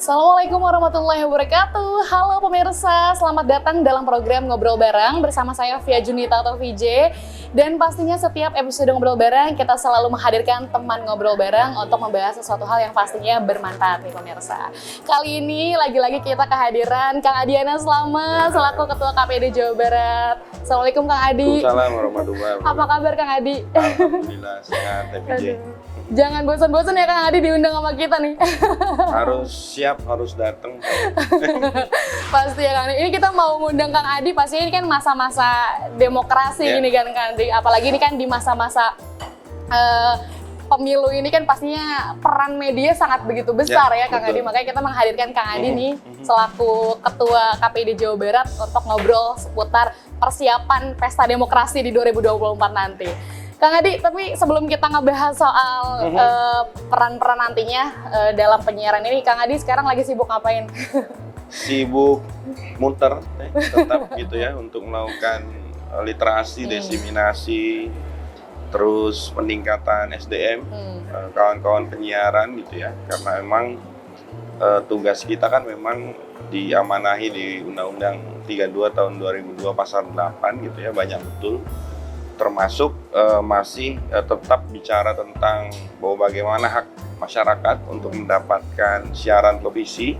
Assalamualaikum warahmatullahi wabarakatuh. Halo pemirsa, selamat datang dalam program Ngobrol Bareng bersama saya Via Junita atau VJ. Dan pastinya setiap episode Ngobrol Bareng kita selalu menghadirkan teman ngobrol bareng untuk membahas sesuatu hal yang pastinya bermanfaat nih pemirsa. Kali ini lagi-lagi kita kehadiran Kang Adiana Slamet selaku Ketua KPD Jawa Barat. Assalamualaikum Kang Adi. Waalaikumsalam warahmatullahi wabarakatuh. Apa kabar Kang Adi? Alhamdulillah sehat VJ. Jangan bosan-bosan ya Kang Adi diundang sama kita nih. Harus siap, harus datang. Pasti ya Kang Adi. Ini kita mau ngundang Kang Adi, pasti ini kan masa-masa demokrasi ini kan Kang Adi. Apalagi ini kan di masa-masa pemilu ini kan pastinya peran media sangat begitu besar ya Kang Adi. Makanya kita menghadirkan Kang Adi nih selaku Ketua KPD Jawa Barat untuk ngobrol seputar persiapan pesta demokrasi di 2024 nanti. Kang Adi, tapi sebelum kita ngebahas soal peran-peran nantinya dalam penyiaran ini, Kang Adi sekarang lagi sibuk ngapain? Sibuk muter, tetap gitu ya, untuk melakukan literasi, diseminasi, terus peningkatan SDM, kawan-kawan penyiaran gitu ya. Karena memang tugas kita kan memang diamanahi di Undang-Undang 32 tahun 2002 pasal 8 gitu ya, banyak betul. Termasuk masih tetap bicara tentang bahwa bagaimana hak masyarakat untuk mendapatkan siaran televisi,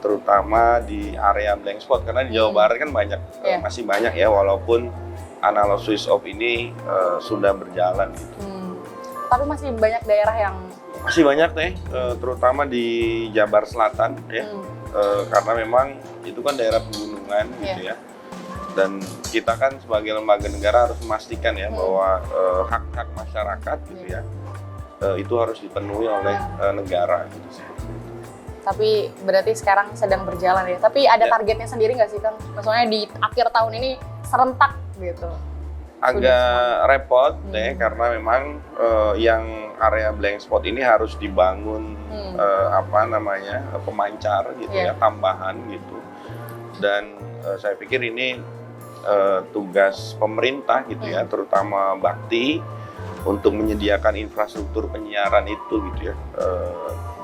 terutama di area blank spot, karena di Jawa Barat kan banyak, masih banyak ya, walaupun analog switch off ini sudah berjalan gitu. Tapi masih banyak daerah yang masih banyak deh, terutama di Jabar Selatan ya, karena memang itu kan daerah pegunungan gitu ya. Dan kita kan sebagai lembaga negara harus memastikan ya bahwa hak-hak masyarakat gitu ya itu harus dipenuhi oleh negara gitu. Tapi berarti sekarang sedang berjalan ya. Tapi ada targetnya sendiri nggak sih Kang? Maksudnya di akhir tahun ini serentak gitu. Agak repot deh karena memang yang area blank spot ini harus dibangun pemancar gitu ya, tambahan gitu. Dan saya pikir ini tugas pemerintah gitu ya, terutama Bakti untuk menyediakan infrastruktur penyiaran itu gitu ya,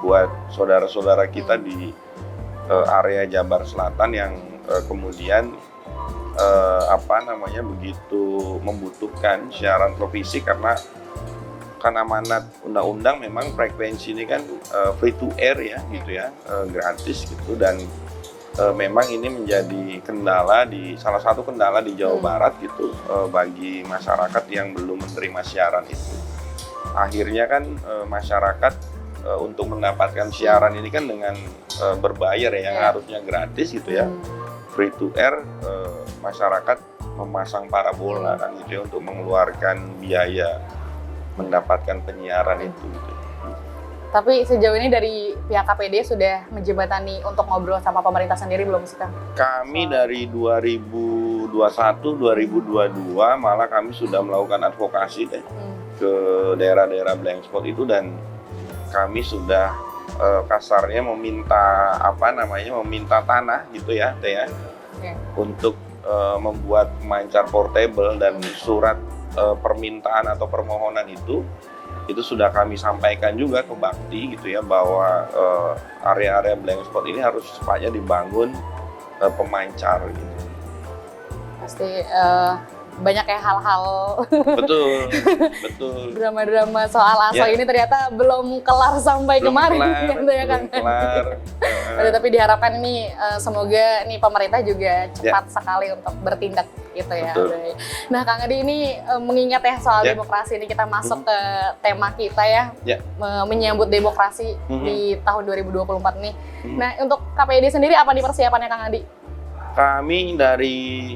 buat saudara-saudara kita di area Jabar Selatan yang kemudian begitu membutuhkan siaran televisi, karena kan amanat undang-undang memang frekuensi ini kan free to air ya gitu ya, gratis gitu. Dan memang ini menjadi salah satu kendala di Jawa Barat gitu, bagi masyarakat yang belum menerima siaran itu. Akhirnya kan masyarakat untuk mendapatkan siaran ini kan dengan berbayar ya, yang harusnya gratis gitu ya, free to air, masyarakat memasang parabola kan gitu ya, untuk mengeluarkan biaya mendapatkan penyiaran itu gitu. Tapi sejauh ini dari pihak KPD sudah menjembatani untuk ngobrol sama pemerintah sendiri belum sih Kang? Kami dari 2021-2022 malah kami sudah melakukan advokasi ke daerah-daerah blank spot itu, dan kami sudah kasarnya meminta meminta tanah gitu ya, untuk membuat pemancar portable, dan surat permintaan atau permohonan itu sudah kami sampaikan juga ke Bakti gitu ya, bahwa area-area blank spot ini harus secepatnya dibangun pemancar gitu. Pasti banyak ya hal-hal betul drama-drama soal ASO ini ternyata belum kelar sampai kemarin gitu ya Kang. Tapi diharapkan ini semoga nih pemerintah juga cepat sekali untuk bertindak gitu ya. Nah Kang Adi, ini mengingat ya soal demokrasi ini, kita masuk ke tema kita ya, menyambut demokrasi di tahun 2024 nih. Nah untuk KPD sendiri apa nih persiapannya Kang Adi? Kami dari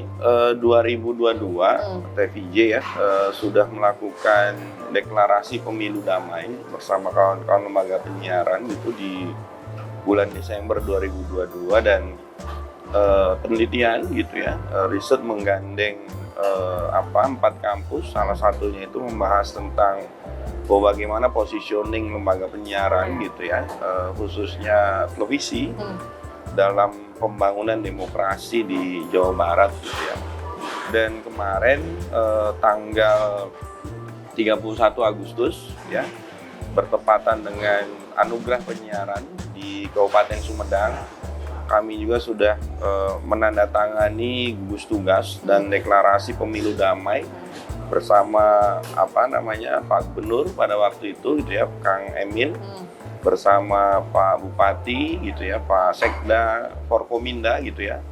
2022 TVJ ya sudah melakukan deklarasi pemilu damai bersama kawan-kawan lembaga penyiaran gitu di bulan Desember 2022, dan penelitian gitu ya, riset menggandeng 4 kampus, salah satunya itu membahas tentang bahwa bagaimana positioning lembaga penyiaran gitu ya, khususnya televisi dalam pembangunan demokrasi di Jawa Barat gitu ya. Dan kemarin tanggal 31 Agustus ya, bertepatan dengan anugerah penyiaran di Kabupaten Sumedang. Kami juga sudah menandatangani gugus tugas dan deklarasi pemilu damai bersama Pak Gubernur pada waktu itu gitu ya, Kang Emil, bersama Pak Bupati gitu ya, Pak Sekda, Forkominda gitu ya.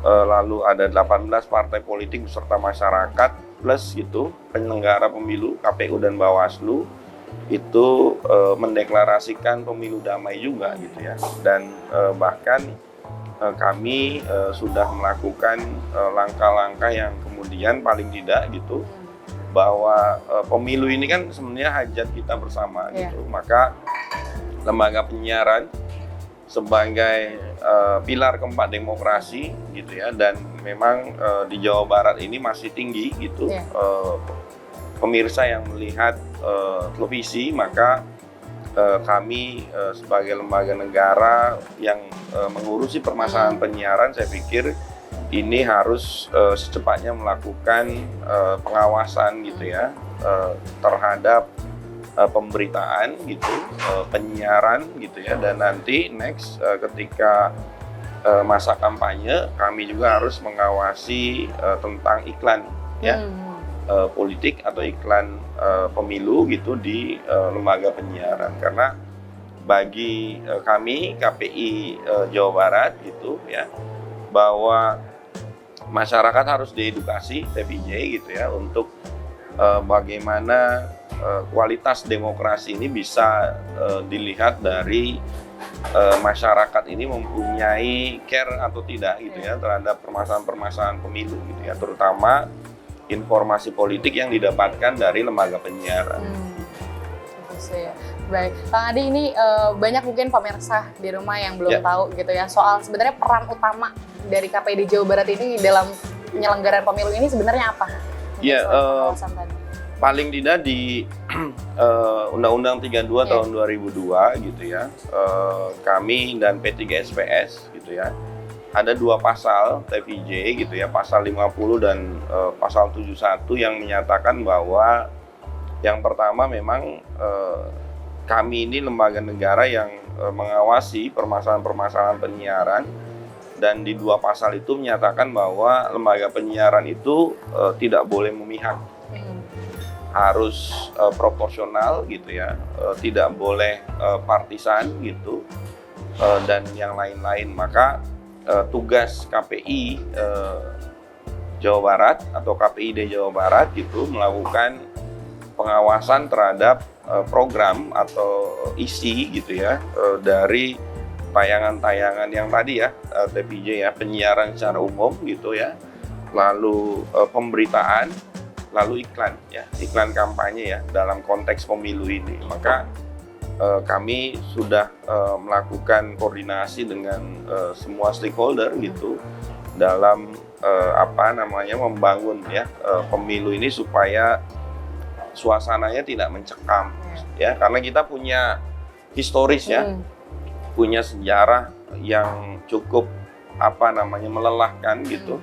Lalu ada 18 partai politik beserta masyarakat plus gitu penyelenggara pemilu KPU dan Bawaslu itu mendeklarasikan pemilu damai juga gitu ya. Dan bahkan kami sudah melakukan langkah-langkah yang kemudian paling tidak gitu bahwa pemilu ini kan sebenarnya hajat kita bersama gitu. Maka lembaga penyiaran sebagai pilar keempat demokrasi gitu ya, dan memang di Jawa Barat ini masih tinggi gitu pemirsa yang melihat televisi, maka kami sebagai lembaga negara yang mengurusi permasalahan penyiaran, saya pikir ini harus secepatnya melakukan pengawasan gitu ya terhadap pemberitaan gitu, penyiaran gitu ya, dan nanti next ketika masa kampanye kami juga harus mengawasi tentang iklan ya. Politik atau iklan pemilu gitu di lembaga penyiaran, karena bagi kami KPI Jawa Barat gitu ya, bahwa masyarakat harus diedukasi TPJ gitu ya untuk bagaimana kualitas demokrasi ini bisa dilihat dari masyarakat ini mempunyai care atau tidak gitu ya terhadap permasalahan-permasalahan pemilu gitu ya, terutama informasi politik yang didapatkan dari lembaga penyiaran. Baik, Kang Adi, ini banyak mungkin pemirsa di rumah yang belum tahu gitu ya soal sebenarnya peran utama dari KPID Jawa Barat ini dalam penyelenggaraan pemilu ini sebenarnya apa? Ya, paling tidak di Undang-Undang 32 tahun 2002 gitu ya, kami dan P3SPS gitu ya, ada 2 pasal TPJ gitu ya, pasal 50 dan pasal 71 yang menyatakan bahwa yang pertama memang kami ini lembaga negara yang mengawasi permasalahan-permasalahan penyiaran, dan di 2 pasal itu menyatakan bahwa lembaga penyiaran itu tidak boleh memihak, harus proporsional gitu ya, tidak boleh partisan gitu, dan yang lain-lain. Maka tugas KPI Jawa Barat atau KPID Jawa Barat itu melakukan pengawasan terhadap program atau isi gitu ya dari tayangan-tayangan yang tadi ya, TPJ ya, penyiaran secara umum gitu ya, lalu pemberitaan, lalu iklan ya, iklan kampanye ya dalam konteks pemilu ini. Maka kami sudah melakukan koordinasi dengan semua stakeholder gitu dalam membangun ya pemilu ini supaya suasananya tidak mencekam ya, karena kita punya historis ya, punya sejarah yang cukup melelahkan gitu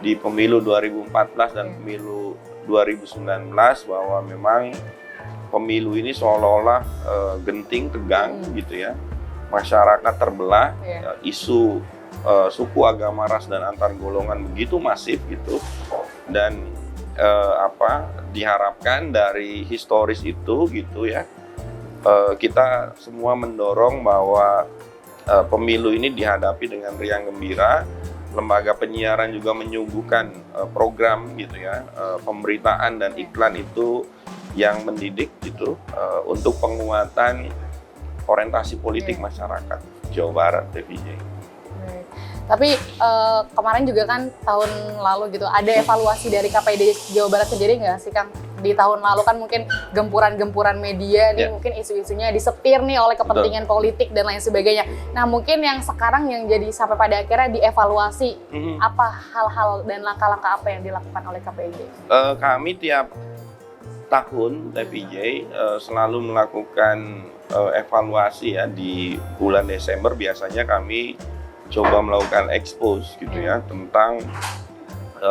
di pemilu 2014 dan pemilu 2019, bahwa memang pemilu ini seolah-olah genting tegang gitu ya, masyarakat terbelah, isu suku, agama, ras dan antar golongan begitu masif gitu, dan diharapkan dari historis itu gitu ya, kita semua mendorong bahwa pemilu ini dihadapi dengan riang gembira. Lembaga penyiaran juga menyuguhkan program gitu ya, pemberitaan dan iklan itu yang mendidik gitu untuk penguatan orientasi politik masyarakat Jawa Barat, TPJ. Tapi kemarin juga kan tahun lalu gitu ada evaluasi dari KPID Jawa Barat sendiri nggak sih Kang? Di tahun lalu kan mungkin gempuran-gempuran media nih, mungkin isu-isunya disetir nih oleh kepentingan politik dan lain sebagainya. Nah mungkin yang sekarang yang jadi sampai pada akhirnya dievaluasi, apa hal-hal dan langkah-langkah apa yang dilakukan oleh KPID? Kami tiap tahun TPJ selalu melakukan evaluasi ya, di bulan Desember biasanya kami coba melakukan expose gitu ya tentang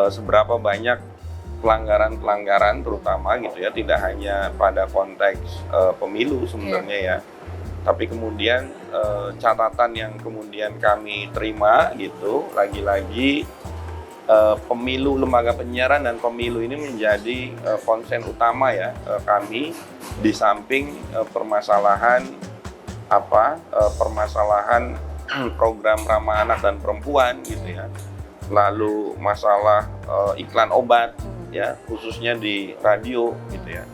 seberapa banyak pelanggaran-pelanggaran terutama gitu ya, tidak hanya pada konteks pemilu sebenarnya ya, Tapi kemudian catatan yang kemudian kami terima gitu, lagi-lagi pemilu lembaga penyiaran dan pemilu ini menjadi konsen utama ya kami, di samping permasalahan permasalahan program ramah anak dan perempuan gitu ya, lalu masalah iklan obat ya khususnya di radio gitu ya,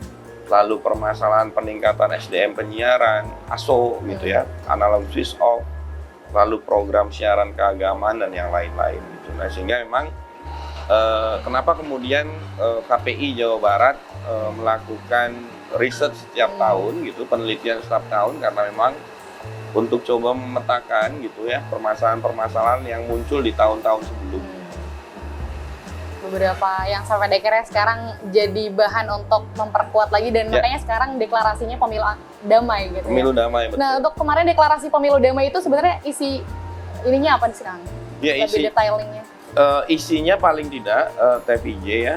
lalu permasalahan peningkatan SDM penyiaran ASO gitu ya, analog switch off, lalu program siaran keagamaan dan yang lain-lain gitu. Nah sehingga memang kenapa kemudian KPI Jawa Barat melakukan riset setiap tahun gitu, penelitian setiap tahun, karena memang untuk coba memetakan gitu ya permasalahan-permasalahan yang muncul di tahun-tahun sebelumnya. Beberapa yang sampai akhirnya sekarang jadi bahan untuk memperkuat lagi, dan makanya sekarang deklarasinya pemilu damai gitu. Pemilu ya. damai, betul. Nah untuk kemarin deklarasi pemilu damai itu sebenarnya isi ininya apa sih Kang? Ya, lebih detailingnya. Isinya paling tidak TPJ ya,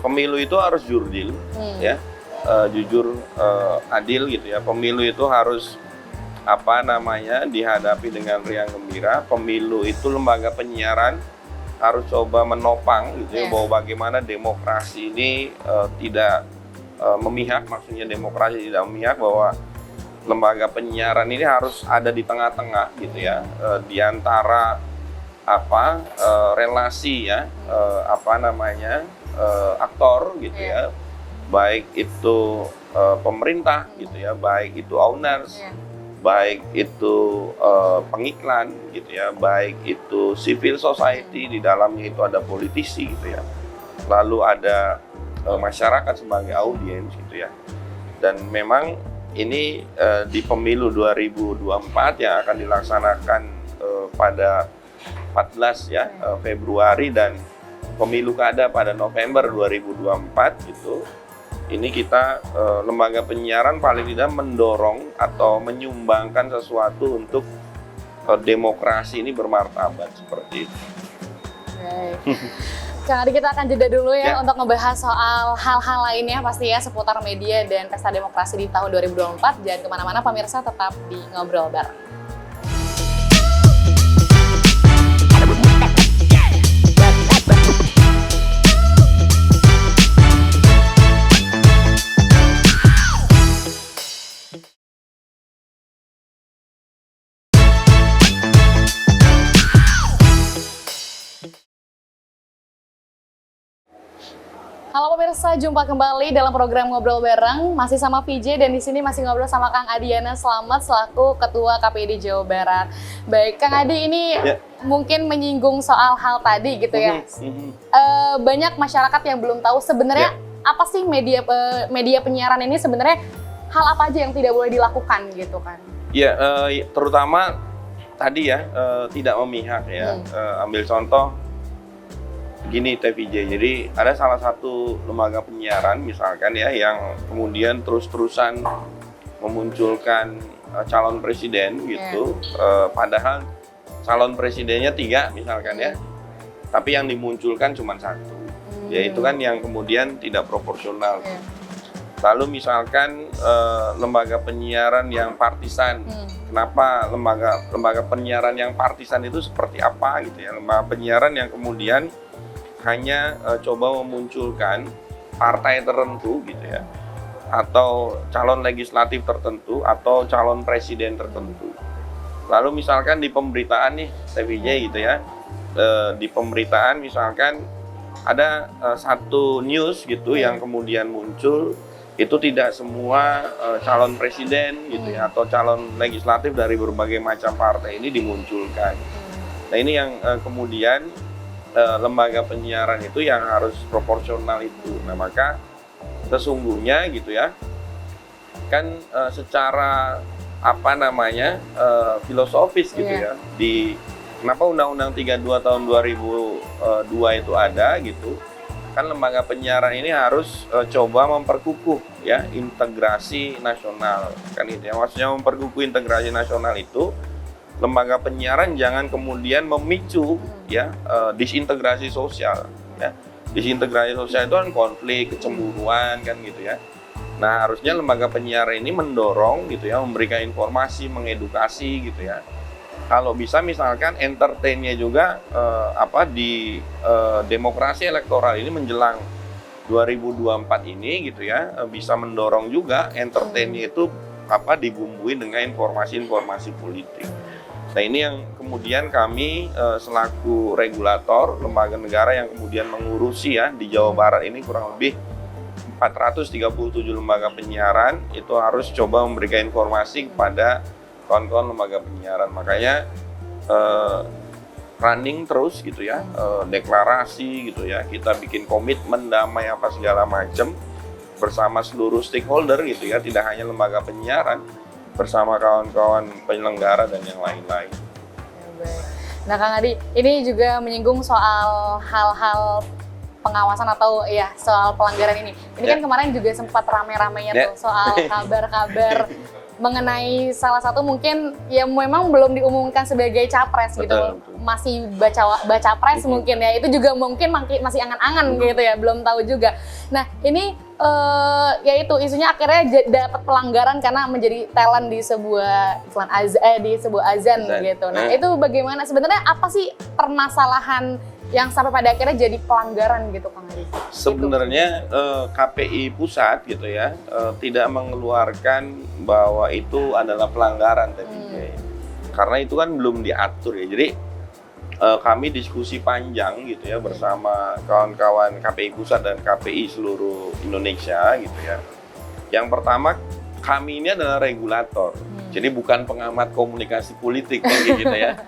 pemilu itu harus jurdil ya, jujur, adil gitu ya. Pemilu itu harus dihadapi dengan riang gembira. Pemilu itu lembaga penyiaran harus coba menopang gitu ya, bahwa bagaimana demokrasi ini tidak memihak, maksudnya demokrasi tidak memihak, bahwa lembaga penyiaran ini harus ada di tengah-tengah gitu ya, di antara relasi ya, aktor gitu ya, baik itu pemerintah gitu ya, baik itu owners, baik itu pengiklan gitu ya, baik itu civil society, di dalamnya itu ada politisi gitu ya, lalu ada masyarakat sebagai audiens gitu ya. Dan memang ini di pemilu 2024 yang akan dilaksanakan pada 14 ya Februari, dan pemilu kada pada November 2024 gitu. Ini kita lembaga penyiaran paling tidak mendorong atau menyumbangkan sesuatu untuk demokrasi ini bermartabat seperti itu. Baik. Kang Adi, kita akan jeda dulu ya untuk ngebahas soal hal-hal lainnya pasti ya seputar media dan pesta demokrasi di tahun 2024. Jangan kemana-mana pemirsa, tetap di Ngobrol Bareng. Halo pemirsa, jumpa kembali dalam program Ngobrol Bareng, masih sama VJ, dan di sini masih ngobrol sama Kang Adiana Slamet selaku Ketua KPID Jawa Barat. Baik, Kang Adi, ini mungkin menyinggung soal hal tadi gitu ya. Banyak masyarakat yang belum tahu sebenarnya apa sih media penyiaran ini, sebenarnya hal apa aja yang tidak boleh dilakukan gitu kan? Ya, terutama tadi ya tidak memihak ya. Ambil contoh gini TVJ, jadi ada salah satu lembaga penyiaran misalkan ya yang kemudian terus-terusan memunculkan calon presiden gitu, padahal calon presidennya 3 misalkan ya, tapi yang dimunculkan cuma 1, yaitu kan yang kemudian tidak proporsional. Lalu misalkan lembaga penyiaran yang partisan, kenapa lembaga penyiaran yang partisan itu seperti apa gitu ya, lembaga penyiaran yang kemudian hanya coba memunculkan partai tertentu gitu ya, atau calon legislatif tertentu, atau calon presiden tertentu. Lalu misalkan di pemberitaan nih TVJ gitu ya, di pemberitaan misalkan ada satu news gitu yang kemudian muncul, itu tidak semua calon presiden gitu ya, atau calon legislatif dari berbagai macam partai ini dimunculkan. Nah ini yang kemudian lembaga penyiaran itu yang harus proporsional itu. Nah maka sesungguhnya gitu ya, kan secara filosofis gitu ya, di kenapa Undang-Undang 32 tahun 2002 itu ada gitu, kan lembaga penyiaran ini harus coba memperkukuh ya integrasi nasional, kan itu ya, maksudnya memperkukuh integrasi nasional itu. Lembaga penyiaran jangan kemudian memicu ya disintegrasi sosial ya. Disintegrasi sosial itu kan konflik, kecemburuan kan gitu ya. Nah, harusnya lembaga penyiaran ini mendorong gitu ya, memberikan informasi, mengedukasi gitu ya. Kalau bisa misalkan entertain-nya juga di demokrasi elektoral ini menjelang 2024 ini gitu ya, bisa mendorong juga entertain-nya itu dibumbui dengan informasi-informasi politik. Nah, ini yang kemudian kami selaku regulator lembaga negara yang kemudian mengurusi ya di Jawa Barat ini kurang lebih 437 lembaga penyiaran itu harus coba memberikan informasi kepada kawan-kawan lembaga penyiaran. Makanya running terus gitu ya, deklarasi gitu ya, kita bikin komitmen damai apa segala macam bersama seluruh stakeholder gitu ya, tidak hanya lembaga penyiaran, bersama kawan-kawan penyelenggara dan yang lain-lain. Nah, Kang Adi, ini juga menyinggung soal hal-hal pengawasan atau ya soal pelanggaran ini. Ini kan kemarin juga sempat rame-ramenya tuh soal kabar-kabar mengenai salah satu mungkin ya memang belum diumumkan sebagai capres gitu. Masih baca pres mungkin ya. Itu juga mungkin masih angan-angan gitu ya, belum tahu juga. Nah, ini yaitu isunya akhirnya dapat pelanggaran karena menjadi talent di sebuah iklan azan gitu. Nah, itu bagaimana sebenarnya, apa sih permasalahan yang sampai pada akhirnya jadi pelanggaran gitu, Kang Adi? Sebenarnya KPI pusat gitu ya tidak mengeluarkan bahwa itu adalah pelanggaran tadi, karena itu kan belum diatur ya. Jadi kami diskusi panjang gitu ya bersama kawan-kawan KPI pusat dan KPI seluruh Indonesia gitu ya. Yang pertama, kami ini adalah regulator, jadi bukan pengamat komunikasi politik gitu ya.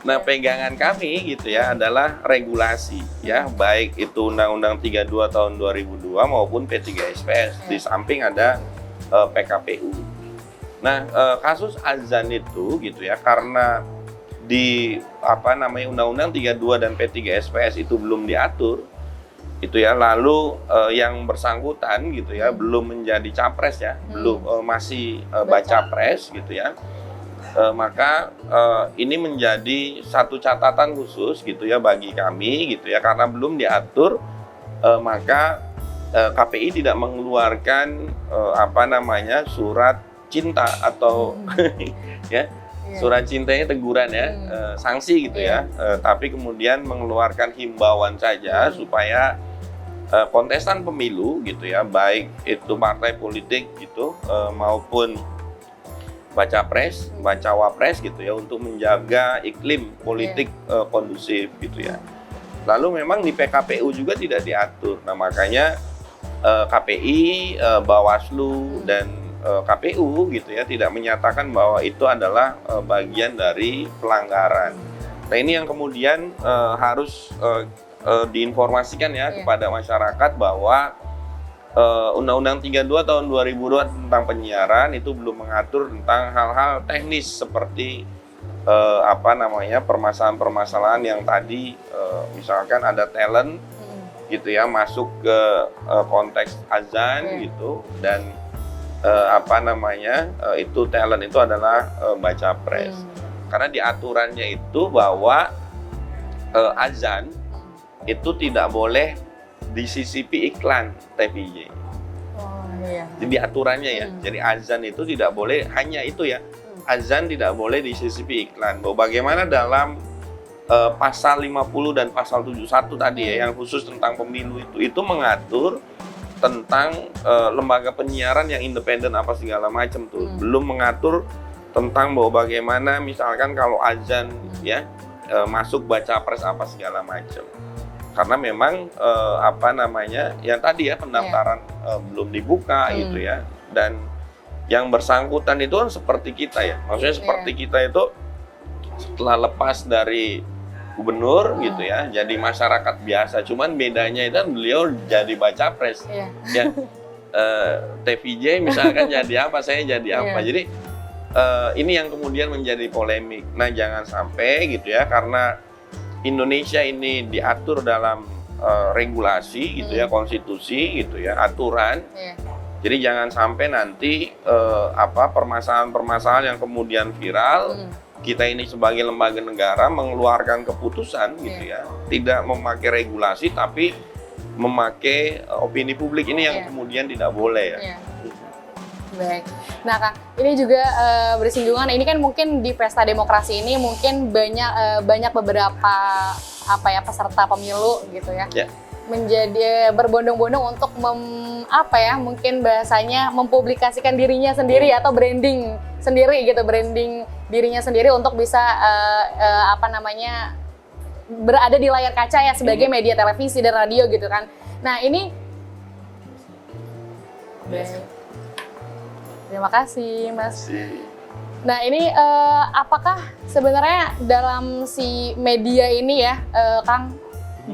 Nah, pegangan kami gitu ya adalah regulasi ya, baik itu Undang-Undang 32 tahun 2002 maupun P3SPS, di samping ada PKPU. Nah, kasus azan itu gitu ya, karena di Undang-Undang 32 dan P3SPS itu belum diatur itu ya, lalu yang bersangkutan gitu ya belum menjadi capres ya, belum masih baca pres gitu ya. Maka ini menjadi satu catatan khusus gitu ya bagi kami gitu ya, karena belum diatur, maka KPI tidak mengeluarkan surat cinta atau ya surat cintanya teguran ya, sanksi gitu ya, tapi kemudian mengeluarkan himbauan saja supaya kontestan pemilu gitu ya, baik itu partai politik gitu maupun baca wapres gitu ya, untuk menjaga iklim politik kondusif gitu ya. Lalu memang di PKPU juga tidak diatur. Nah, makanya KPI, Bawaslu dan KPU gitu ya tidak menyatakan bahwa itu adalah bagian dari pelanggaran. Nah, ini yang kemudian harus diinformasikan ya kepada masyarakat bahwa Undang-Undang 32 tahun 2002 tentang penyiaran itu belum mengatur tentang hal-hal teknis seperti permasalahan-permasalahan yang tadi misalkan ada talent gitu ya masuk ke konteks azan gitu, dan itu talent itu adalah baca pres. Karena di aturannya itu bahwa azan itu tidak boleh disisipi iklan TVJ. Jadi aturannya ya. Jadi azan itu tidak boleh hanya itu ya. Azan tidak boleh disisipi iklan. Bagaimana dalam pasal 50 dan pasal 71 tadi ya, yang khusus tentang pemilu itu mengatur tentang lembaga penyiaran yang independen apa segala macam tuh. Belum mengatur tentang bahwa bagaimana misalkan kalau azan ya masuk baca pres apa segala macam. Karena memang yang tadi ya pendaftaran belum dibuka gitu ya, dan yang bersangkutan itu kan seperti kita ya, maksudnya seperti kita itu setelah lepas dari gubernur gitu ya, jadi masyarakat biasa, cuman bedanya itu kan beliau jadi baca pres ya, TVJ misalkan jadi apa, saya jadi apa, jadi ini yang kemudian menjadi polemik. Nah, jangan sampai gitu ya, karena Indonesia ini diatur dalam regulasi gitu ya, konstitusi gitu ya, aturan. Jadi jangan sampai nanti permasalahan-permasalahan yang kemudian viral, kita ini sebagai lembaga negara mengeluarkan keputusan gitu ya, tidak memakai regulasi tapi memakai opini publik, ini yang kemudian tidak boleh ya. Baik. Nah, Kang, ini juga bersinggungan. Ini kan mungkin di pesta demokrasi ini mungkin banyak beberapa peserta pemilu gitu ya. Ya. Menjadi berbondong-bondong untuk mungkin bahasanya mempublikasikan dirinya sendiri atau branding sendiri gitu, branding dirinya sendiri untuk bisa berada di layar kaca ya sebagai media televisi dan radio gitu kan. Nah, ini terima kasih, Mas. Nah, ini apakah sebenarnya dalam si media ini ya, Kang,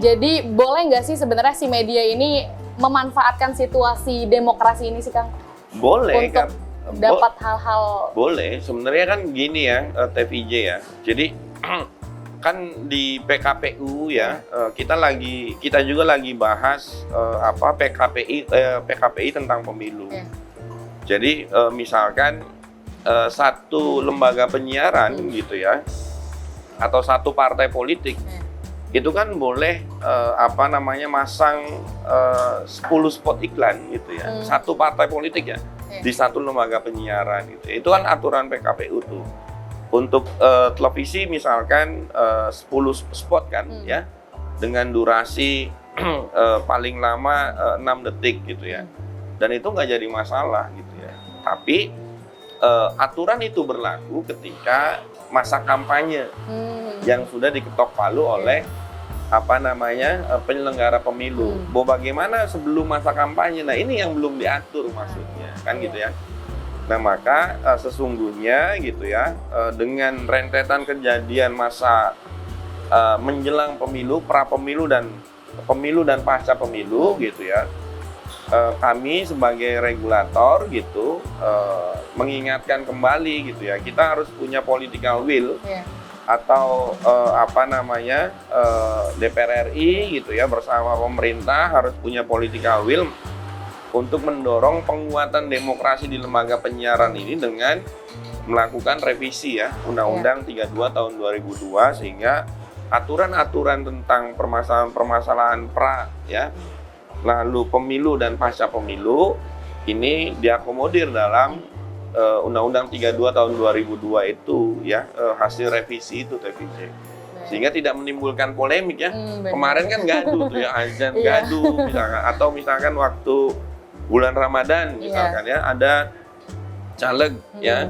jadi boleh nggak sih sebenarnya si media ini memanfaatkan situasi demokrasi ini sih, Kang? Boleh, untuk dapat hal-hal. Boleh, sebenarnya kan gini ya, TVJ ya. Jadi kan di PKPU ya, kita juga lagi bahas PKPI tentang pemilu. Ya. Jadi misalkan satu lembaga penyiaran gitu ya, atau satu partai politik. Itu kan boleh masang 10 spot iklan gitu ya. Satu partai politik ya, di satu lembaga penyiaran gitu. Itu kan aturan PKPU tuh. Untuk televisi misalkan 10 spot kan ya, dengan durasi paling lama 6 detik gitu ya. Dan itu nggak jadi masalah gitu ya. Tapi aturan itu berlaku ketika masa kampanye yang sudah diketok palu oleh penyelenggara pemilu. Bahwa bagaimana sebelum masa kampanye, nah ini yang belum diatur maksudnya, kan gitu ya. Nah maka sesungguhnya gitu ya, dengan rentetan kejadian masa menjelang pemilu, pra pemilu dan pasca pemilu gitu ya, kami sebagai regulator gitu mengingatkan kembali gitu ya, kita harus punya political will. Atau DPR RI gitu ya, bersama pemerintah harus punya political will untuk mendorong penguatan demokrasi di lembaga penyiaran ini dengan melakukan revisi ya Undang-Undang 32 tahun 2002, sehingga aturan-aturan tentang permasalahan ya, lalu pemilu dan pasca pemilu ini diakomodir dalam Undang-Undang 32 tahun 2002 itu ya, hasil revisi itu TVJ. Sehingga tidak menimbulkan polemik ya. Kemarin kan gaduh tuh ya, azan gaduh misalkan, atau misalkan waktu bulan Ramadan misalkan ya, ada caleg ya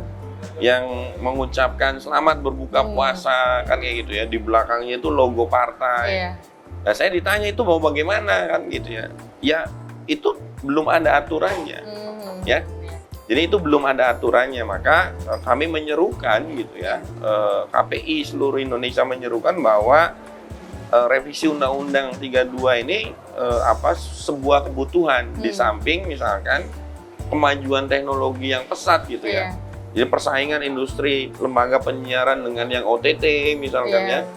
yang mengucapkan selamat berbuka puasa kan kayak gitu ya, di belakangnya itu logo partai. Nah, saya ditanya itu mau bagaimana kan gitu ya. Ya, itu belum ada aturannya. Ya. Jadi itu belum ada aturannya, maka kami menyerukan gitu ya, KPI seluruh Indonesia menyerukan bahwa revisi Undang-Undang 32 ini sebuah kebutuhan di samping misalkan kemajuan teknologi yang pesat gitu ya. Jadi persaingan industri lembaga penyiaran dengan yang OTT misalkan ya.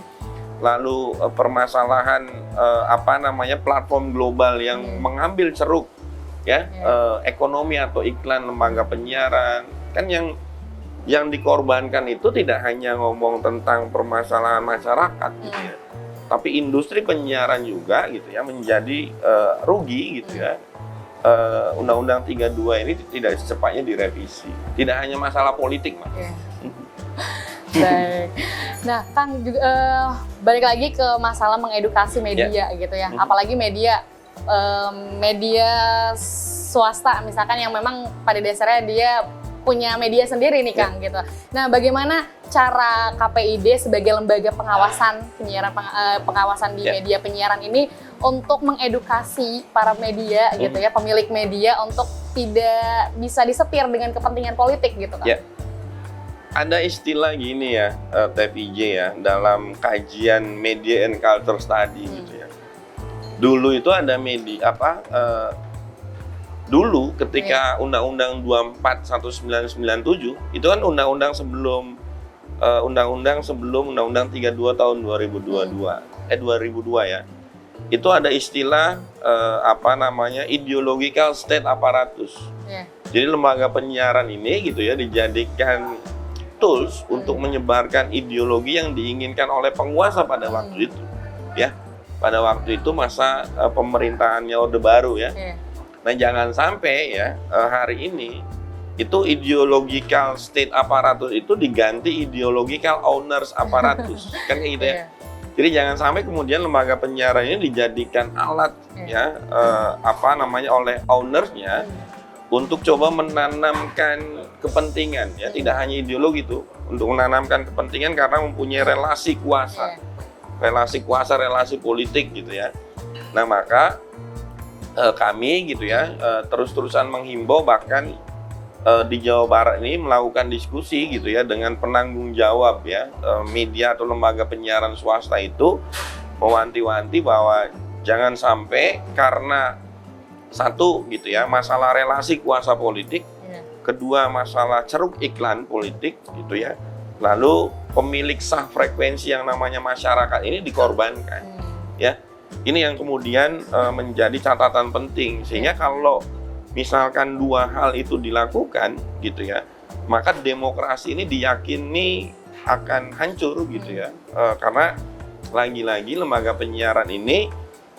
Lalu permasalahan platform global yang mengambil ceruk ya, ekonomi atau iklan lembaga penyiaran kan, yang dikorbankan itu tidak hanya ngomong tentang permasalahan masyarakat gitu ya, tapi industri penyiaran juga gitu ya menjadi rugi gitu ya. Undang-Undang 32 ini tidak secepatnya direvisi, tidak hanya masalah politik Mas. Baik. Nah, Kang juga balik lagi ke masalah mengedukasi media gitu ya, apalagi media swasta misalkan yang memang pada dasarnya dia punya media sendiri nih Kang gitu. Nah, bagaimana cara KPID sebagai lembaga pengawasan penyiaran pengawasan di media penyiaran ini untuk mengedukasi para media gitu ya, pemilik media untuk tidak bisa disetir dengan kepentingan politik gitu Kang? Ada istilah gini ya, TVJ ya, dalam kajian Media and Culture Study gitu ya. Dulu itu ada media dulu ketika Undang-Undang 24 1997 itu kan undang-undang sebelum Undang-Undang 32 tahun 2002 ya. Itu ada istilah ideological state apparatus. Jadi lembaga penyiaran ini gitu ya dijadikan tools untuk menyebarkan ideologi yang diinginkan oleh penguasa pada waktu itu ya. Pada waktu itu masa pemerintahannya Orde Baru ya. Nah, jangan sampai ya hari ini itu ideological state apparatus itu diganti ideological owners apparatus, kan kayak gitu ya. Jadi jangan sampai kemudian lembaga penyiaran ini dijadikan alat ya oleh ownersnya untuk coba menanamkan kepentingan ya, tidak hanya ideologi itu, untuk menanamkan kepentingan karena mempunyai relasi kuasa, relasi politik gitu ya. Nah maka kami gitu ya terus-terusan menghimbau, bahkan di Jawa Barat ini melakukan diskusi gitu ya dengan penanggung jawab ya media atau lembaga penyiaran swasta itu, mewanti-wanti bahwa jangan sampai karena satu gitu ya masalah relasi kuasa politik, kedua masalah ceruk iklan politik gitu ya, lalu pemilik sah frekuensi yang namanya masyarakat ini dikorbankan ya. Ini yang kemudian menjadi catatan penting, sehingga kalau misalkan dua hal itu dilakukan gitu ya, maka demokrasi ini diyakini akan hancur gitu ya, karena lagi-lagi lembaga penyiaran ini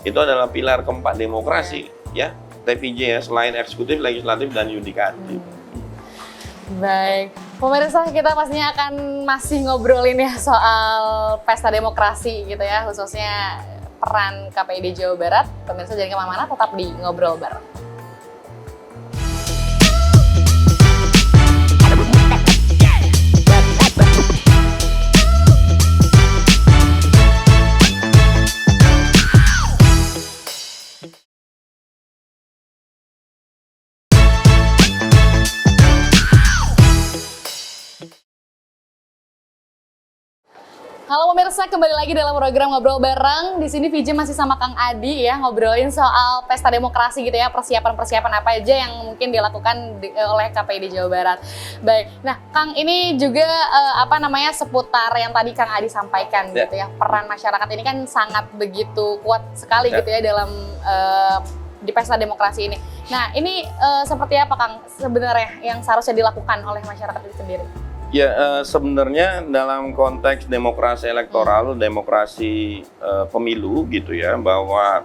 itu adalah pilar keempat demokrasi ya, TPJ ya, selain eksekutif, legislatif, dan yudikatif. Baik, pemirsa, kita pastinya akan masih ngobrolin ya soal pesta demokrasi gitu ya, khususnya peran KPID Jawa Barat. Pemirsa jangan kemana-mana, tetap di Ngobrol Bareng. Halo pemirsa, kembali lagi dalam program Ngobrol Bareng. Di sini VJ masih sama Kang Adi ya, ngobrolin soal pesta demokrasi gitu ya, persiapan-persiapan apa aja yang mungkin dilakukan oleh KPID Jawa Barat. Baik, nah Kang, ini juga seputar yang tadi Kang Adi sampaikan gitu ya, peran masyarakat ini kan sangat begitu kuat sekali gitu ya dalam di pesta demokrasi ini. Nah ini seperti apa Kang sebenarnya yang seharusnya dilakukan oleh masyarakat itu sendiri? Ya, sebenarnya dalam konteks demokrasi elektoral, demokrasi pemilu gitu ya, bahwa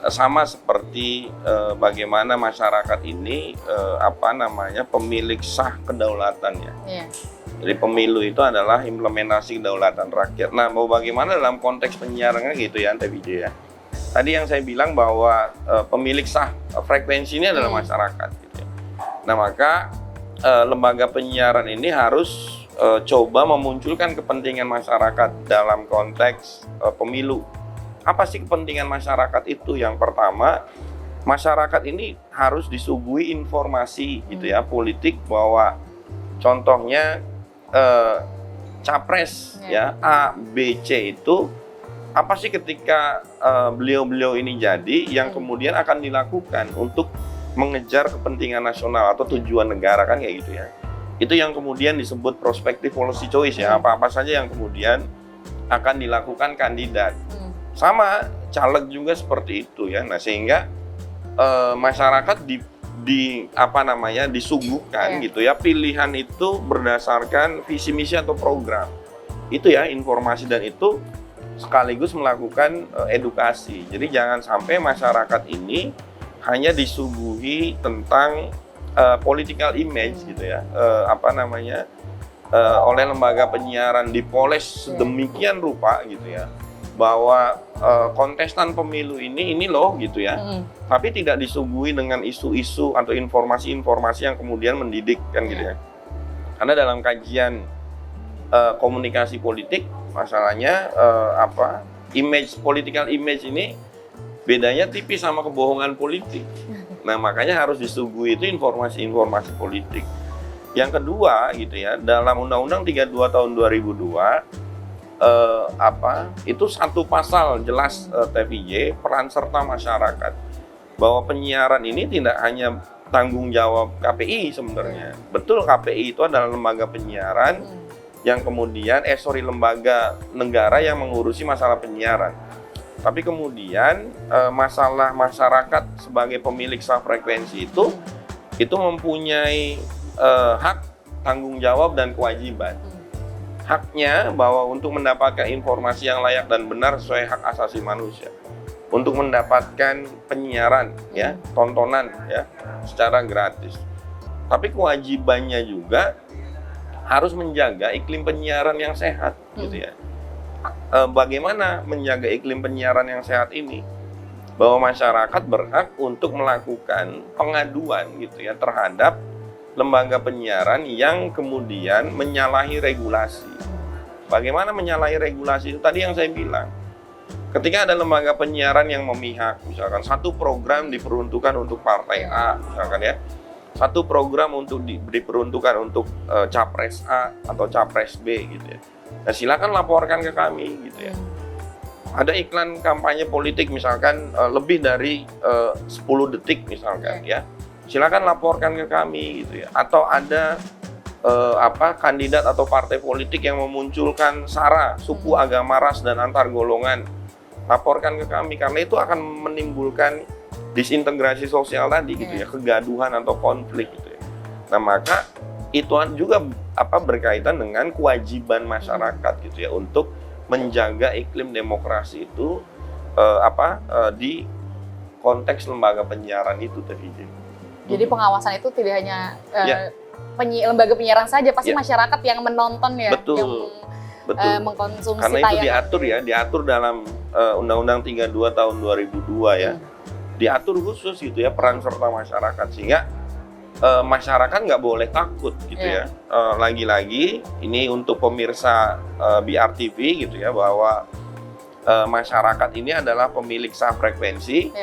sama seperti bagaimana masyarakat ini pemilik sah kedaulatannya. Jadi pemilu itu adalah implementasi kedaulatan rakyat. Nah, mau bagaimana dalam konteks penyiarannya gitu ya, TPJ ya. Tadi yang saya bilang bahwa pemilik sah frekuensi ini adalah masyarakat gitu ya. Nah, maka lembaga penyiaran ini harus coba memunculkan kepentingan masyarakat dalam konteks pemilu. Apa sih kepentingan masyarakat itu? Yang pertama, masyarakat ini harus disuguhi informasi gitu ya, politik, bahwa contohnya capres ya A, B, C itu apa sih ketika beliau-beliau ini jadi, yang kemudian akan dilakukan untuk mengejar kepentingan nasional atau tujuan negara, kan kayak gitu ya. Itu yang kemudian disebut prospective policy choice ya, apa-apa saja yang kemudian akan dilakukan kandidat. Sama caleg juga seperti itu ya. Nah, sehingga masyarakat disuguhkan gitu ya, pilihan itu berdasarkan visi misi atau program. Itu ya informasi, dan itu sekaligus melakukan edukasi. Jadi jangan sampai masyarakat ini hanya disuguhi tentang political image gitu ya, oleh lembaga penyiaran, dipoles sedemikian rupa gitu ya, bahwa kontestan pemilu ini loh gitu ya, tapi tidak disuguhi dengan isu-isu atau informasi-informasi yang kemudian mendidik kan gitu ya. Karena dalam kajian komunikasi politik, masalahnya political image ini bedanya tipis sama kebohongan politik. Nah, makanya harus disuguhi itu informasi-informasi politik. Yang kedua gitu ya, dalam Undang-Undang 32 tahun 2002 itu satu pasal jelas TPJ, peran serta masyarakat. Bahwa penyiaran ini tidak hanya tanggung jawab KPI sebenarnya. Betul, KPI itu adalah lembaga penyiaran yang kemudian lembaga negara yang mengurusi masalah penyiaran. Tapi kemudian masalah masyarakat sebagai pemilik sah frekuensi itu mempunyai hak, tanggung jawab, dan kewajiban. Haknya bahwa untuk mendapatkan informasi yang layak dan benar sesuai hak asasi manusia, untuk mendapatkan penyiaran ya, tontonan ya secara gratis. Tapi kewajibannya juga harus menjaga iklim penyiaran yang sehat, gitu ya. Bagaimana menjaga iklim penyiaran yang sehat ini? Bahwa masyarakat berhak untuk melakukan pengaduan, gitu ya, terhadap lembaga penyiaran yang kemudian menyalahi regulasi. Bagaimana menyalahi regulasi itu tadi yang saya bilang. Ketika ada lembaga penyiaran yang memihak, misalkan satu program diperuntukkan untuk partai A, misalkan ya, satu program untuk diperuntukkan untuk capres A atau capres B, gitu ya. Nah, silakan laporkan ke kami, gitu ya. Ada iklan kampanye politik misalkan lebih dari 10 detik misalkan ya. Silakan laporkan ke kami, gitu ya. Atau ada kandidat atau partai politik yang memunculkan sara, suku, agama, ras dan antar golongan. Laporkan ke kami, karena itu akan menimbulkan disintegrasi sosial tadi, gitu ya, kegaduhan atau konflik, gitu ya. Nah, maka itu juga berkaitan dengan kewajiban masyarakat, gitu ya, untuk menjaga iklim demokrasi itu di konteks lembaga penyiaran itu tadi. Jadi pengawasan itu tidak hanya lembaga penyiaran saja, pasti masyarakat yang menonton ya. Betul. Yang mengkonsumsi karena itu diatur dalam Undang-Undang 32 tahun 2002 ya. Diatur khusus gitu ya peran serta masyarakat, sehingga masyarakat nggak boleh takut gitu ya. Lagi-lagi ini untuk pemirsa BRTV gitu ya, bahwa masyarakat ini adalah pemilik sah frekuensi.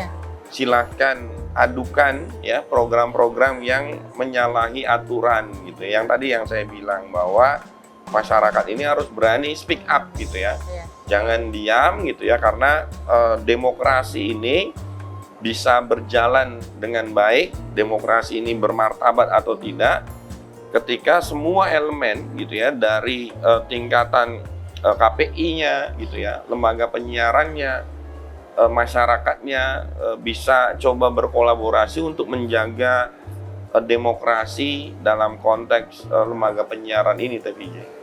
Silakan adukan ya program-program yang menyalahi aturan gitu ya. Yang tadi yang saya bilang bahwa masyarakat ini harus berani speak up gitu ya. Jangan diam gitu ya, karena demokrasi ini bisa berjalan dengan baik, demokrasi ini bermartabat atau tidak ketika semua elemen gitu ya, dari tingkatan KPI-nya gitu ya, lembaga penyiarannya, masyarakatnya bisa coba berkolaborasi untuk menjaga demokrasi dalam konteks lembaga penyiaran ini, TVJ.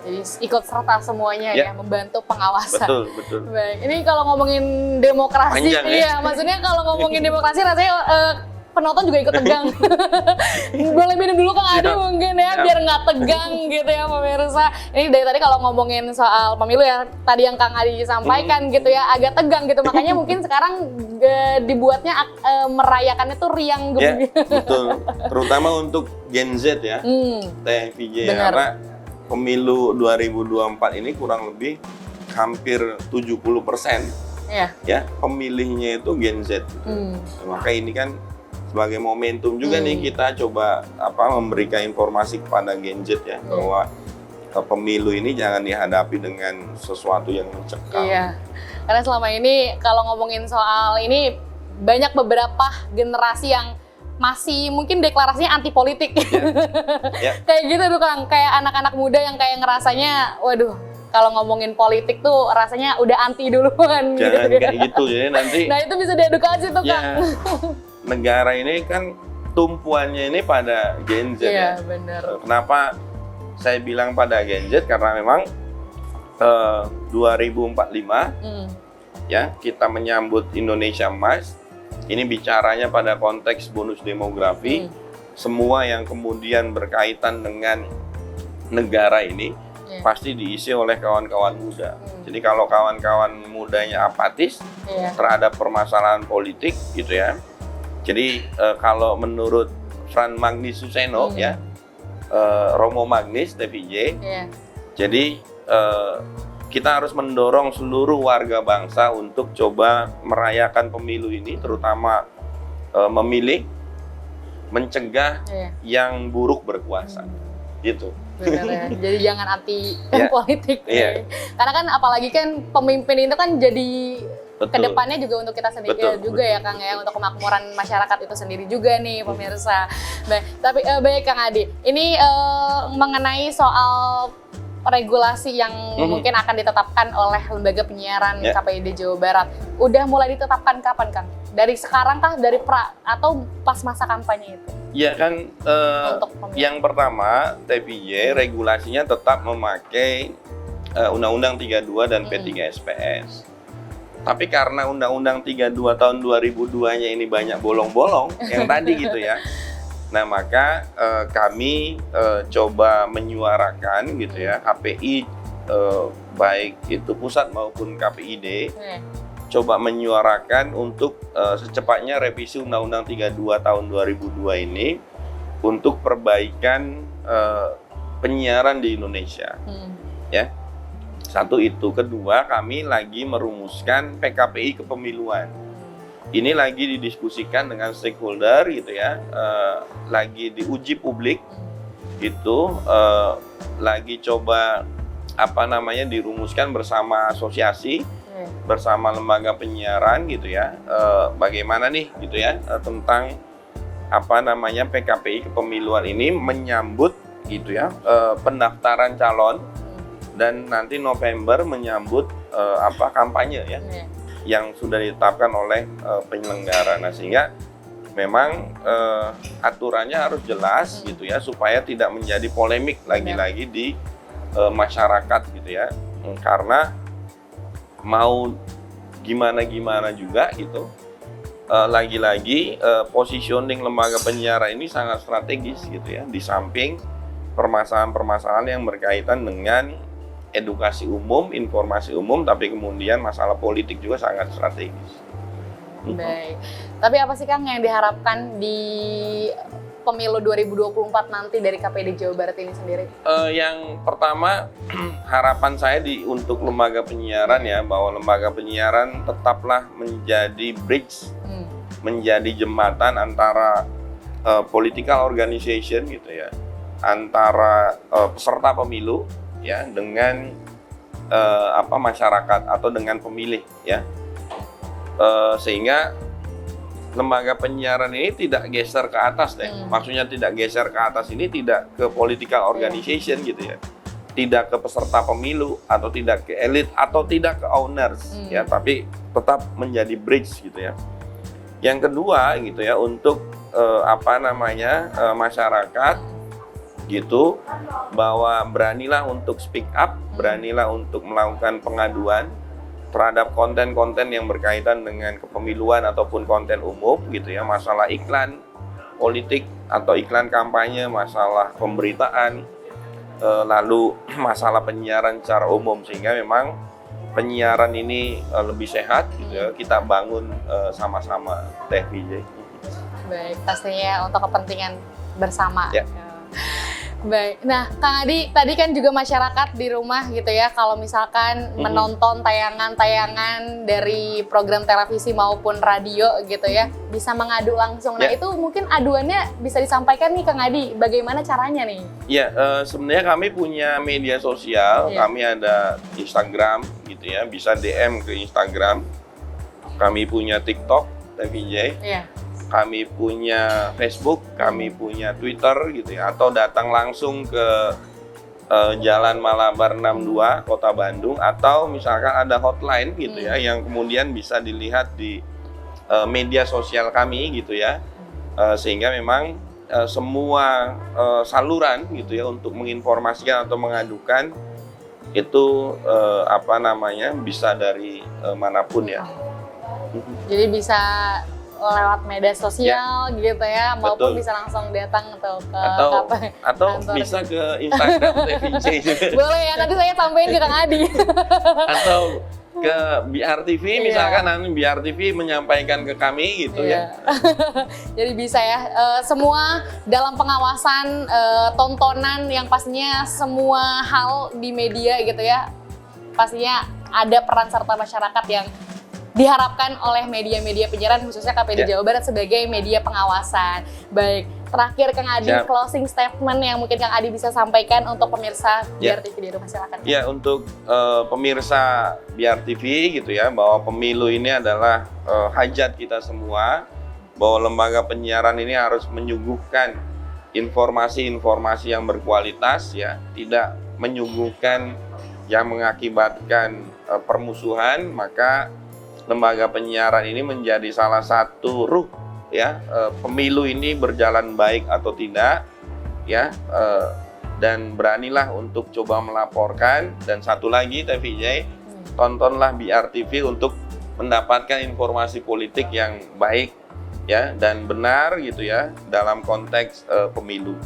Jadi ikut serta semuanya ya, membantu pengawasan. Betul. Baik, ini kalau ngomongin demokrasi, maksudnya kalau ngomongin demokrasi rasanya penonton juga ikut tegang. Boleh minum dulu Kang Adi mungkin ya, biar nggak tegang gitu ya pemirsa. Ini dari tadi kalau ngomongin soal pemilu ya, tadi yang Kang Adi sampaikan gitu ya, agak tegang gitu. Makanya mungkin sekarang dibuatnya merayakannya tuh riang gembira. Betul, terutama untuk Gen Z ya, TVJ ya, karena pemilu 2024 ini kurang lebih hampir 70% ya pemilihnya itu Gen Z. Maka ini kan sebagai momentum juga nih kita coba memberikan informasi kepada Gen Z ya, bahwa pemilu ini jangan dihadapi dengan sesuatu yang mencekam. Iya, karena selama ini kalau ngomongin soal ini banyak beberapa generasi yang masih mungkin deklarasinya anti politik. Kayak gitu tuh Kang, kayak anak-anak muda yang kayak ngerasanya waduh kalau ngomongin politik tuh rasanya udah anti duluan. Jangan gitu. Kayak gitu ya nanti. Nah itu bisa diedukasi tuh Kang. Negara ini kan tumpuannya ini pada Gen Z ya. Benar. Kenapa saya bilang pada Gen Z? Karena memang 2045 ya kita menyambut Indonesia Emas. Ini bicaranya pada konteks bonus demografi, semua yang kemudian berkaitan dengan negara ini pasti diisi oleh kawan-kawan muda. Jadi kalau kawan-kawan mudanya apatis terhadap permasalahan politik gitu ya. Jadi kalau menurut Fran Magnis Suseno ya, Romo Magnis TVJ, jadi kita harus mendorong seluruh warga bangsa untuk coba merayakan pemilu ini, terutama memilih, mencegah yang buruk berkuasa, gitu. Benar ya. Jadi jangan anti politik. Karena kan apalagi kan pemimpin itu kan jadi kedepannya juga untuk kita sendiri juga ya Kang ya, untuk kemakmuran masyarakat itu sendiri juga nih pemirsa. Baik, tapi baik Kang Adi, ini mengenai soal regulasi yang mungkin akan ditetapkan oleh lembaga penyiaran KPID Jawa Barat. Udah mulai ditetapkan kapan Kang? Dari sekarang kah? Dari atau pas masa kampanye itu? Ya kan, yang pertama TVJ regulasinya tetap memakai Undang-Undang 32 dan P3SPS. Tapi karena Undang-Undang 32 tahun 2002-nya ini banyak bolong-bolong, yang tadi gitu ya, Nah, maka kami coba menyuarakan gitu ya, KPI baik itu pusat maupun KPID coba menyuarakan untuk secepatnya revisi Undang-Undang 32 tahun 2002 ini untuk perbaikan penyiaran di Indonesia. Ya. Satu itu, kedua kami lagi merumuskan PKPI kepemiluan. Ini lagi didiskusikan dengan stakeholder gitu ya, lagi diuji publik itu, lagi coba dirumuskan bersama asosiasi, bersama lembaga penyiaran gitu ya, bagaimana nih gitu ya tentang PKPI kepemiluan ini menyambut gitu ya pendaftaran calon dan nanti November menyambut kampanye ya. Yang sudah ditetapkan oleh penyelenggara. Nah, sehingga memang aturannya harus jelas gitu ya supaya tidak menjadi polemik lagi-lagi di masyarakat gitu ya. Karena mau gimana juga gitu. Lagi-lagi positioning lembaga penyiaran ini sangat strategis gitu ya, di samping permasalahan-permasalahan yang berkaitan dengan edukasi umum, informasi umum, tapi kemudian masalah politik juga sangat strategis. Baik. Tapi apa sih Kang yang diharapkan di pemilu 2024 nanti dari KPID Jawa Barat ini sendiri? Yang pertama, harapan saya untuk lembaga penyiaran ya, bahwa lembaga penyiaran tetaplah menjadi bridge, menjadi jembatan antara political organization gitu ya, antara peserta pemilu ya dengan masyarakat atau dengan pemilih ya, sehingga lembaga penyiaran ini tidak geser ke atas deh. Maksudnya tidak geser ke atas ini tidak ke political organization gitu ya, tidak ke peserta pemilu atau tidak ke elit atau tidak ke owners ya, tapi tetap menjadi bridge gitu ya. Yang kedua gitu ya, untuk masyarakat gitu, bahwa beranilah untuk speak up, beranilah untuk melakukan pengaduan terhadap konten-konten yang berkaitan dengan kepemiluan ataupun konten umum gitu ya, masalah iklan politik atau iklan kampanye, masalah pemberitaan, lalu masalah penyiaran secara umum, sehingga memang penyiaran ini lebih sehat gitu ya, kita bangun sama-sama Teh Vijay. Baik, pastinya untuk kepentingan bersama. Ya. Baik, nah Kang Adi, tadi kan juga masyarakat di rumah gitu ya, kalau misalkan menonton tayangan-tayangan dari program televisi maupun radio gitu ya, bisa mengadu langsung. Nah itu mungkin aduannya bisa disampaikan nih Kang Adi, bagaimana caranya nih? Ya, sebenarnya kami punya media sosial, kami ada Instagram gitu ya, bisa DM ke Instagram. Kami punya TikTok, TVJ. Kami punya Facebook, kami punya Twitter gitu ya, atau datang langsung ke Jalan Malabar 62, Kota Bandung, atau misalkan ada hotline gitu ya, yang kemudian bisa dilihat di media sosial kami gitu ya, sehingga memang semua saluran gitu ya untuk menginformasikan atau mengadukan itu bisa dari manapun ya. Jadi bisa lewat media sosial gitu ya, maupun bisa langsung datang atau ke atau bisa ke Instagram TVJ juga. Boleh ya, nanti saya sampaikan ke Kang Adi. Atau ke BRTV misalkan, nanti BRTV menyampaikan ke kami gitu ya. Jadi bisa ya, semua dalam pengawasan tontonan yang pastinya semua hal di media gitu ya, pastinya ada peran serta masyarakat yang diharapkan oleh media-media penyiaran, khususnya KPID Jawa Barat sebagai media pengawasan. Baik, terakhir Kang Adi, closing statement yang mungkin Kang Adi bisa sampaikan untuk pemirsa BRTV di rumah, silakan. Ya, untuk pemirsa BRTV gitu ya, bahwa pemilu ini adalah hajat kita semua, bahwa lembaga penyiaran ini harus menyuguhkan informasi-informasi yang berkualitas ya, tidak menyuguhkan yang mengakibatkan permusuhan, maka lembaga penyiaran ini menjadi salah satu ruh ya, pemilu ini berjalan baik atau tidak ya, dan beranilah untuk coba melaporkan. Dan satu lagi TVJ, tontonlah BRTV untuk mendapatkan informasi politik yang baik ya dan benar gitu ya dalam konteks pemilu.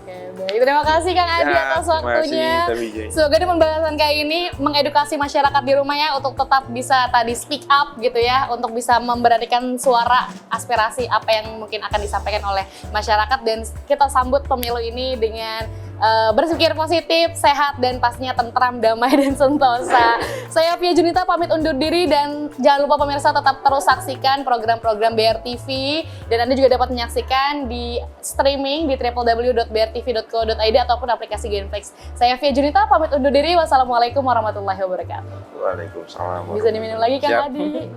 Oke, baik. Terima kasih Kang Adi atas waktunya. Semoga di pembahasan kayak ini mengedukasi masyarakat di rumah ya untuk tetap bisa tadi speak up gitu ya, untuk bisa memberanikan suara aspirasi apa yang mungkin akan disampaikan oleh masyarakat, dan kita sambut pemilu ini dengan berpikir positif, sehat, dan pastinya tentram, damai, dan sentosa. Saya Via Junita pamit undur diri, dan jangan lupa pemirsa tetap terus saksikan program-program BRTV, dan Anda juga dapat menyaksikan di streaming di www.brtv.co.id ataupun aplikasi Genflix. Saya Via Junita pamit undur diri. Wassalamualaikum warahmatullahi wabarakatuh. Waalaikumsalam. Bisa diminum lagi Kang Adi.